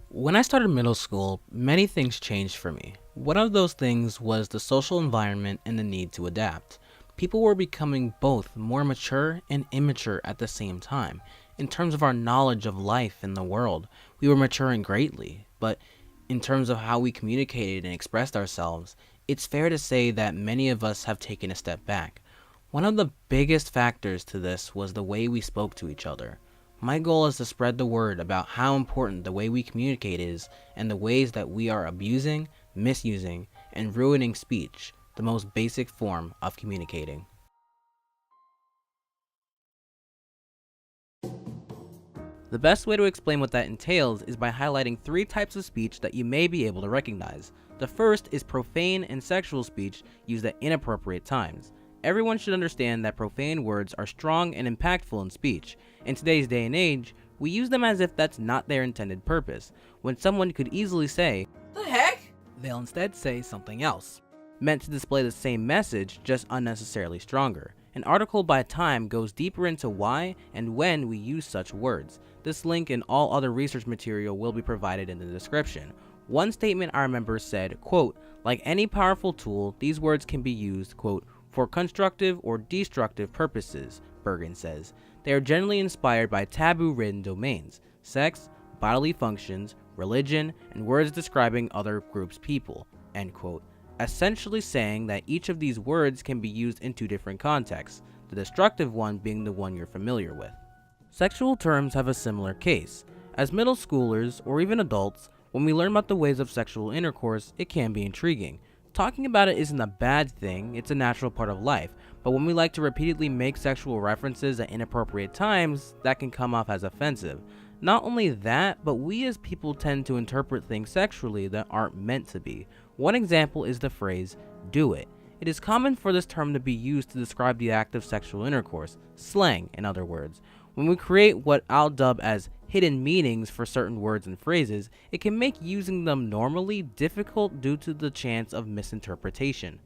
When I started middle school, many things changed for me. One of those things was the social environment and the need to adapt. People were becoming both more mature and immature at the same time. In terms of our knowledge of life and the world, we were maturing greatly, but in terms of how we communicated and expressed ourselves, it's fair to say that many of us have taken a step back. One of the biggest factors to this was the way we spoke to each other. My goal is to spread the word about how important the way we communicate is and the ways that we are abusing, misusing, and ruining speech, the most basic form of communicating. The best way to explain what that entails is by highlighting three types of speech that you may be able to recognize. The first is profane and sexual speech used at inappropriate times. Everyone should understand that profane words are strong and impactful in speech. In today's day and age, we use them as if that's not their intended purpose. When someone could easily say, "The heck?" they'll instead say something else, meant to display the same message, just unnecessarily stronger. An article by Time goes deeper into why and when we use such words. This link and all other research material will be provided in the description. One statement I remember said, quote, "Like any powerful tool, these words can be used, quote, for constructive or destructive purposes," Bergen says. They are generally inspired by taboo-ridden domains, sex, bodily functions, religion, and words describing other groups' people, end quote. Essentially saying that each of these words can be used in two different contexts, the destructive one being the one you're familiar with. Sexual terms have a similar case. As middle schoolers, or even adults, when we learn about the ways of sexual intercourse, it can be intriguing. Talking about it isn't a bad thing, it's a natural part of life, but when we like to repeatedly make sexual references at inappropriate times, that can come off as offensive. Not only that, but we as people tend to interpret things sexually that aren't meant to be. One example is the phrase, "do it." It is common for this term to be used to describe the act of sexual intercourse, slang in other words. When we create what I'll dub as hidden meanings for certain words and phrases, it can make using them normally difficult due to the chance of misinterpretation.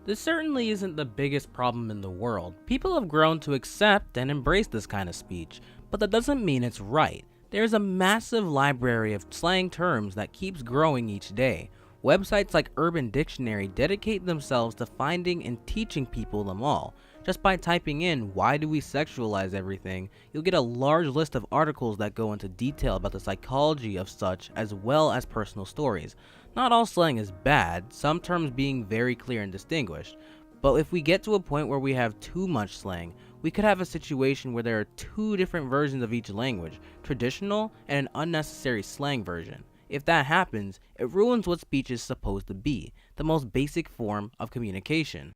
This certainly isn't the biggest problem in the world. People have grown to accept and embrace this kind of speech, but that doesn't mean it's right. There's a massive library of slang terms that keeps growing each day. Websites like Urban Dictionary dedicate themselves to finding and teaching people them all. Just by typing in, "why do we sexualize everything?" you'll get a large list of articles that go into detail about the psychology of such, as well as personal stories. Not all slang is bad, some terms being very clear and distinguished. But if we get to a point where we have too much slang, we could have a situation where there are two different versions of each language, traditional and an unnecessary slang version. If that happens, it ruins what speech is supposed to be, the most basic form of communication.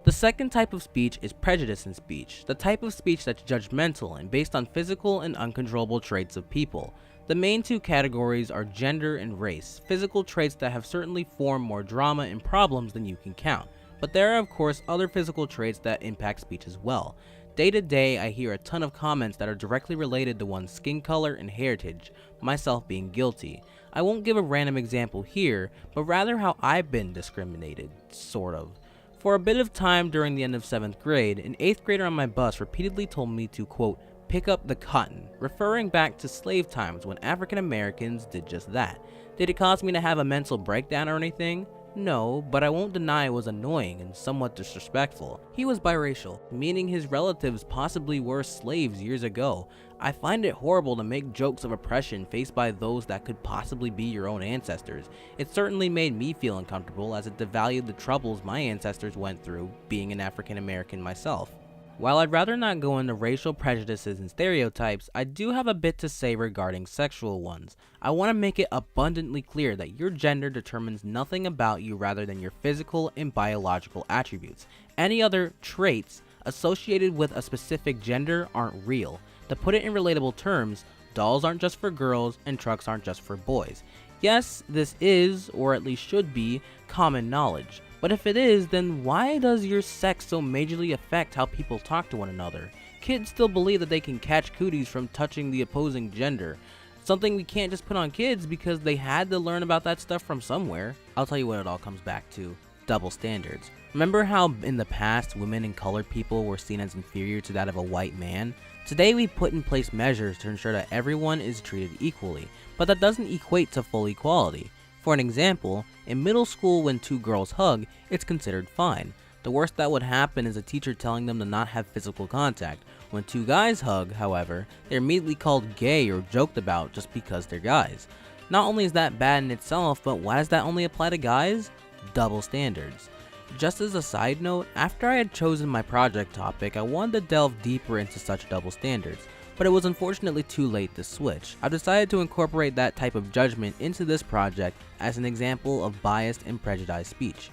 The second type of speech is prejudiced in speech, the type of speech that's judgmental and based on physical and uncontrollable traits of people. The main two categories are gender and race, physical traits that have certainly formed more drama and problems than you can count, but there are of course other physical traits that impact speech as well. Day to day, I hear a ton of comments that are directly related to one's skin color and heritage, myself being guilty. I won't give a random example here, but rather how I've been discriminated, sort of. For a bit of time during the end of 7th grade, an 8th grader on my bus repeatedly told me to, quote, "pick up the cotton," referring back to slave times when African Americans did just that. Did it cause me to have a mental breakdown or anything? No, but I won't deny it was annoying and somewhat disrespectful. He was biracial, meaning his relatives possibly were slaves years ago. I find it horrible to make jokes of oppression faced by those that could possibly be your own ancestors. It certainly made me feel uncomfortable as it devalued the troubles my ancestors went through being an African American myself. While I'd rather not go into racial prejudices and stereotypes, I do have a bit to say regarding sexual ones. I want to make it abundantly clear that your gender determines nothing about you rather than your physical and biological attributes. Any other traits associated with a specific gender aren't real. To put it in relatable terms, dolls aren't just for girls and trucks aren't just for boys. Yes, this is, or at least should be, common knowledge. But if it is, then why does your sex so majorly affect how people talk to one another? Kids still believe that they can catch cooties from touching the opposing gender. Something we can't just put on kids because they had to learn about that stuff from somewhere. I'll tell you what it all comes back to. Double standards. Remember how in the past women and colored people were seen as inferior to that of a white man? Today we put in place measures to ensure that everyone is treated equally, but that doesn't equate to full equality. For an example, in middle school when two girls hug, it's considered fine. The worst that would happen is a teacher telling them to not have physical contact. When two guys hug, however, they're immediately called gay or joked about just because they're guys. Not only is that bad in itself, but why does that only apply to guys? Double standards. Just as a side note, after I had chosen my project topic, I wanted to delve deeper into such double standards, but it was unfortunately too late to switch. I've decided to incorporate that type of judgment into this project as an example of biased and prejudiced speech.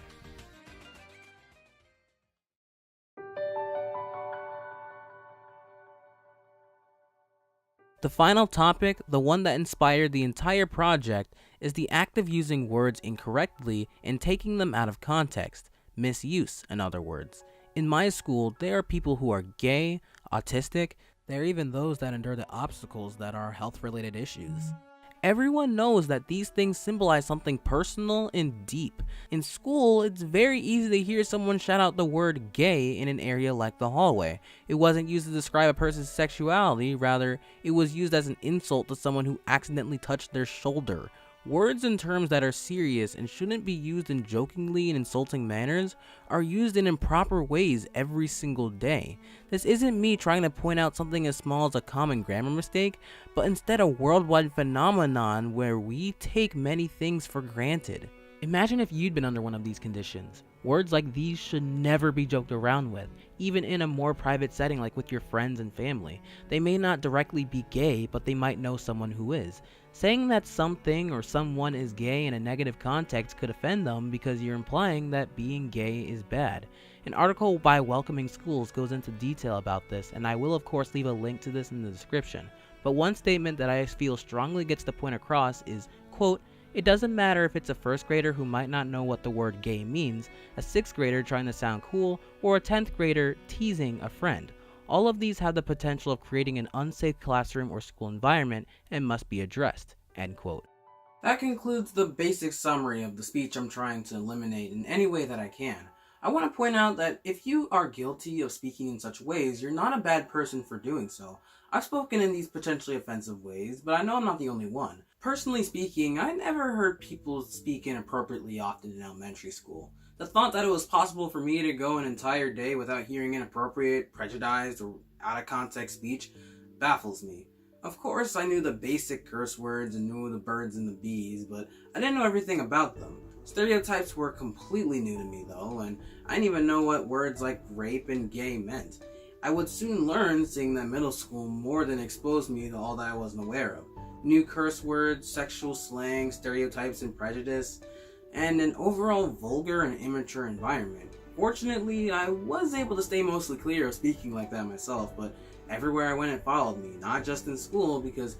The final topic, the one that inspired the entire project, is the act of using words incorrectly and taking them out of context. Misuse, in other words. In my school, there are people who are gay, autistic, there are even those that endure the obstacles that are health-related issues. Everyone knows that these things symbolize something personal and deep. In school, it's very easy to hear someone shout out the word gay in an area like the hallway. It wasn't used to describe a person's sexuality, rather, it was used as an insult to someone who accidentally touched their shoulder. Words and terms that are serious and shouldn't be used in jokingly and insulting manners are used in improper ways every single day. This isn't me trying to point out something as small as a common grammar mistake, but instead a worldwide phenomenon where we take many things for granted. Imagine if you'd been under one of these conditions. Words like these should never be joked around with, even in a more private setting like with your friends and family. They may not directly be gay, but they might know someone who is. Saying that something or someone is gay in a negative context could offend them because you're implying that being gay is bad. An article by Welcoming Schools goes into detail about this, and I will of course leave a link to this in the description. But one statement that I feel strongly gets the point across is, quote, "It doesn't matter if it's a first grader who might not know what the word gay means, a 6th grader trying to sound cool, or a 10th grader teasing a friend. All of these have the potential of creating an unsafe classroom or school environment and must be addressed." End quote. That concludes the basic summary of the speech I'm trying to eliminate in any way that I can. I want to point out that if you are guilty of speaking in such ways, you're not a bad person for doing so. I've spoken in these potentially offensive ways, but I know I'm not the only one. Personally speaking, I never heard people speak inappropriately often in elementary school. The thought that it was possible for me to go an entire day without hearing inappropriate, prejudiced, or out-of-context speech baffles me. Of course, I knew the basic curse words and knew the birds and the bees, but I didn't know everything about them. Stereotypes were completely new to me, though, and I didn't even know what words like rape and gay meant. I would soon learn, seeing that middle school more than exposed me to all that I wasn't aware of. New curse words, sexual slang, stereotypes and prejudice, and an overall vulgar and immature environment. Fortunately, I was able to stay mostly clear of speaking like that myself, but everywhere I went it followed me, not just in school, because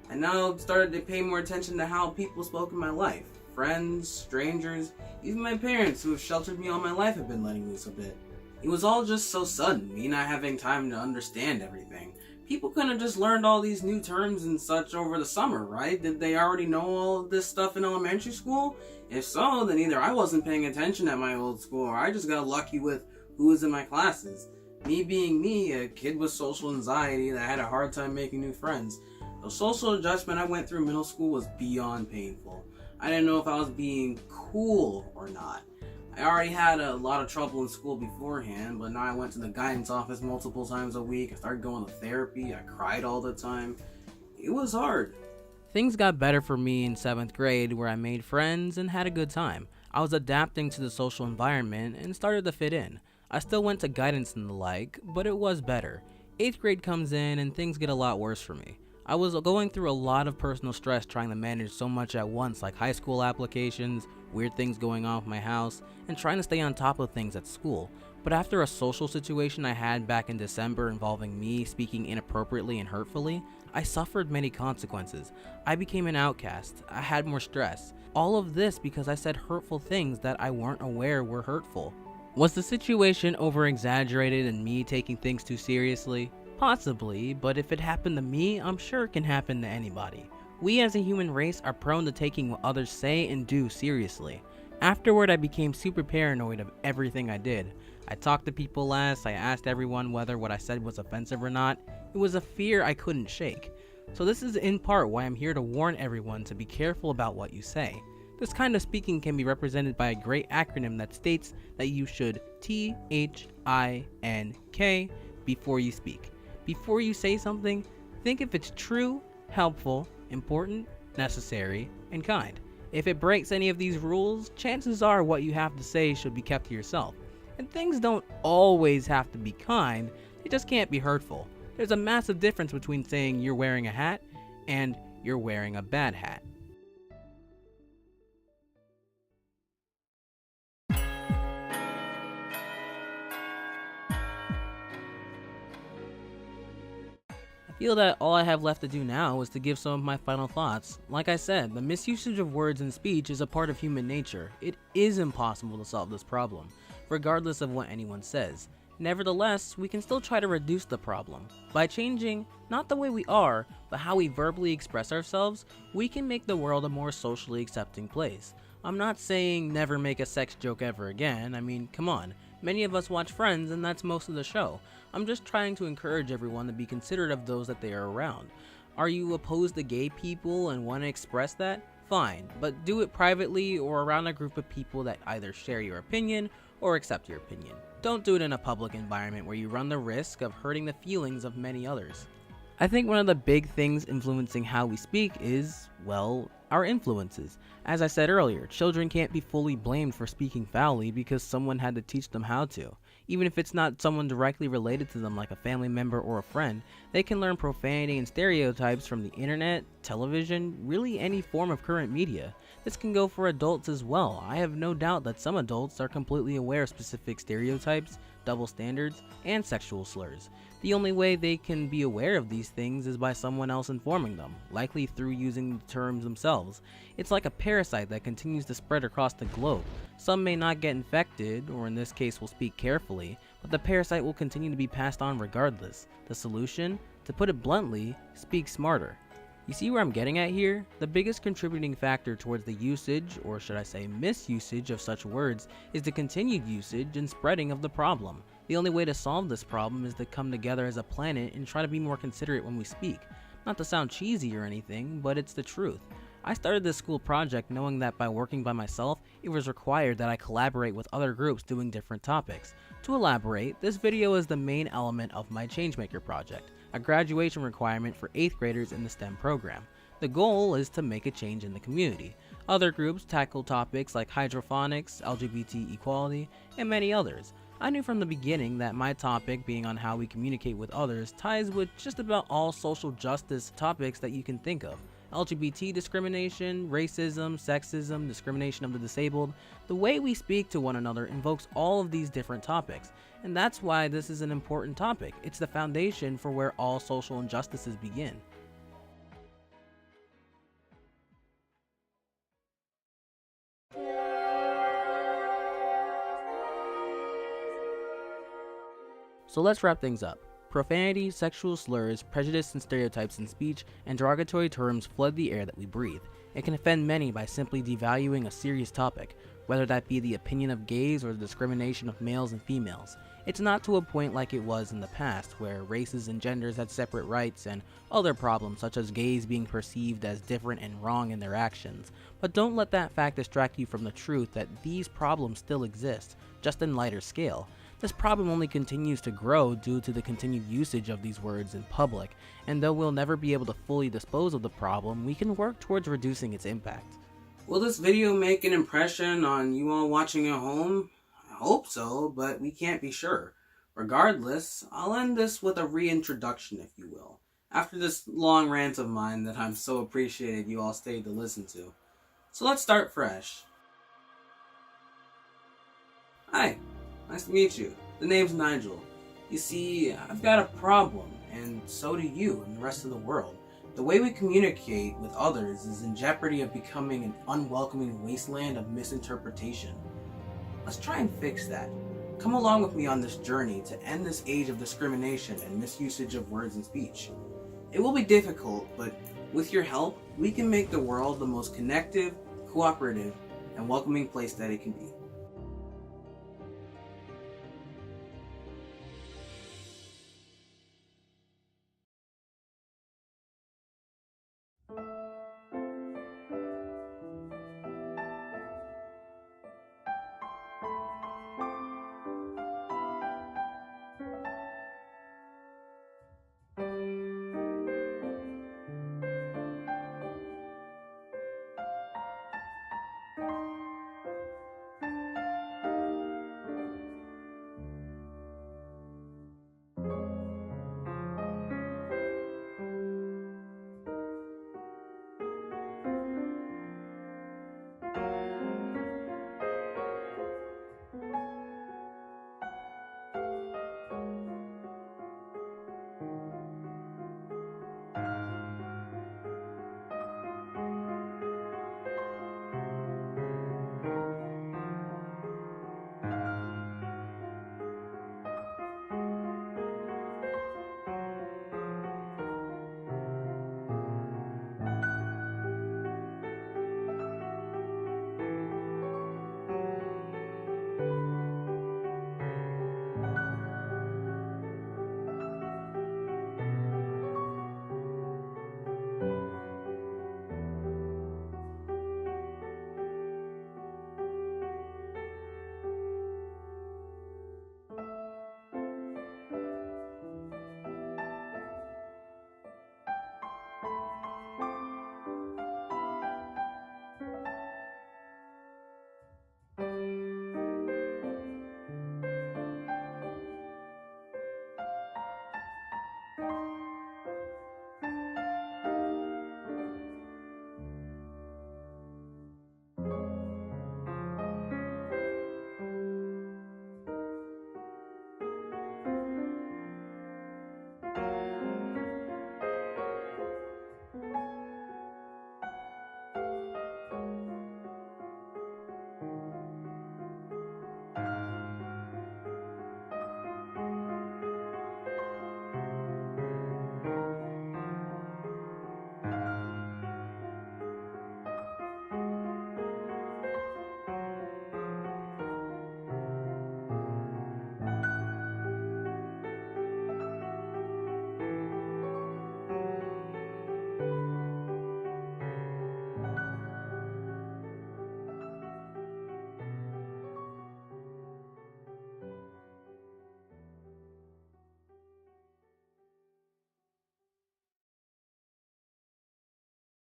I now started to pay more attention to how people spoke in my life. Friends, strangers, even my parents who have sheltered me all my life have been letting loose a bit. It was all just so sudden, me not having time to understand everything. People couldn't have just learned all these new terms and such over the summer, right? Did they already know all of this stuff in elementary school? If so, then either I wasn't paying attention at my old school, or I just got lucky with who was in my classes. Me being me, a kid with social anxiety that had a hard time making new friends. The social adjustment I went through middle school was beyond painful. I didn't know if I was being cool or not. I already had a lot of trouble in school beforehand, but now I went to the guidance office multiple times a week. I started going to therapy. I cried all the time. It was hard. Things got better for me in 7th grade, where I made friends and had a good time. I was adapting to the social environment and started to fit in. I still went to guidance and the like, but it was better. 8th grade comes in and things get a lot worse for me. I was going through a lot of personal stress trying to manage so much at once, like high school applications, weird things going on with my house, and trying to stay on top of things at school. But after a social situation I had back in December involving me speaking inappropriately and hurtfully, I suffered many consequences. I became an outcast. I had more stress. All of this because I said hurtful things that I weren't aware were hurtful. Was the situation over-exaggerated and me taking things too seriously? Possibly, but if it happened to me, I'm sure it can happen to anybody. We as a human race are prone to taking what others say and do seriously. Afterward, I became super paranoid of everything I did. I talked to people less, I asked everyone whether what I said was offensive or not. It was a fear I couldn't shake. So this is in part why I'm here to warn everyone to be careful about what you say. This kind of speaking can be represented by a great acronym that states that you should T.H.I.N.K before you speak. Before you say something, think if it's true, helpful, important, necessary, and kind. If it breaks any of these rules, chances are what you have to say should be kept to yourself. And things don't always have to be kind, they just can't be hurtful. There's a massive difference between saying you're wearing a hat and you're wearing a bad hat. I feel that all I have left to do now is to give some of my final thoughts. Like I said, the misusage of words in speech is a part of human nature. It is impossible to solve this problem, regardless of what anyone says. Nevertheless, we can still try to reduce the problem. By changing not the way we are, but how we verbally express ourselves, we can make the world a more socially accepting place. I'm not saying never make a sex joke ever again. I mean, come on. Many of us watch Friends and that's most of the show. I'm just trying to encourage everyone to be considerate of those that they are around. Are you opposed to gay people and want to express that? Fine, but do it privately or around a group of people that either share your opinion or accept your opinion. Don't do it in a public environment where you run the risk of hurting the feelings of many others. I think one of the big things influencing how we speak is, well, our influences. As I said earlier, children can't be fully blamed for speaking foully because someone had to teach them how to. Even if it's not someone directly related to them like a family member or a friend, they can learn profanity and stereotypes from the internet, television, really any form of current media. This can go for adults as well. I have no doubt that some adults are completely aware of specific stereotypes, double standards, and sexual slurs. The only way they can be aware of these things is by someone else informing them, likely through using the terms themselves. It's like a parasite that continues to spread across the globe. Some may not get infected, or in this case will speak carefully, but the parasite will continue to be passed on regardless. The solution? To put it bluntly, speak smarter. You see where I'm getting at here? The biggest contributing factor towards the usage, or should I say misusage, of such words is the continued usage and spreading of the problem. The only way to solve this problem is to come together as a planet and try to be more considerate when we speak. Not to sound cheesy or anything, but it's the truth. I started this school project knowing that by working by myself, it was required that I collaborate with other groups doing different topics. To elaborate, this video is the main element of my Changemaker project, a graduation requirement for 8th graders in the STEM program. The goal is to make a change in the community. Other groups tackle topics like hydroponics, LGBT equality, and many others. I knew from the beginning that my topic, being on how we communicate with others, ties with just about all social justice topics that you can think of. LGBT discrimination, racism, sexism, discrimination of the disabled. The way we speak to one another invokes all of these different topics, and that's why this is an important topic. It's the foundation for where all social injustices begin. So let's wrap things up. Profanity, sexual slurs, prejudice and stereotypes in speech, and derogatory terms flood the air that we breathe. It can offend many by simply devaluing a serious topic, whether that be the opinion of gays or the discrimination of males and females. It's not to a point like it was in the past, where races and genders had separate rights and other problems such as gays being perceived as different and wrong in their actions. But don't let that fact distract you from the truth that these problems still exist, just in lighter scale. This problem only continues to grow due to the continued usage of these words in public, and though we'll never be able to fully dispose of the problem, we can work towards reducing its impact. Will this video make an impression on you all watching at home? I hope so, but we can't be sure. Regardless, I'll end this with a reintroduction, if you will, after this long rant of mine that I'm so appreciated you all stayed to listen to. So let's start fresh. Hi. Nice to meet you. The name's Nigel. You see, I've got a problem, and so do you and the rest of the world. The way we communicate with others is in jeopardy of becoming an unwelcoming wasteland of misinterpretation. Let's try and fix that. Come along with me on this journey to end this age of discrimination and misusage of words and speech. It will be difficult, but with your help, we can make the world the most connective, cooperative, and welcoming place that it can be.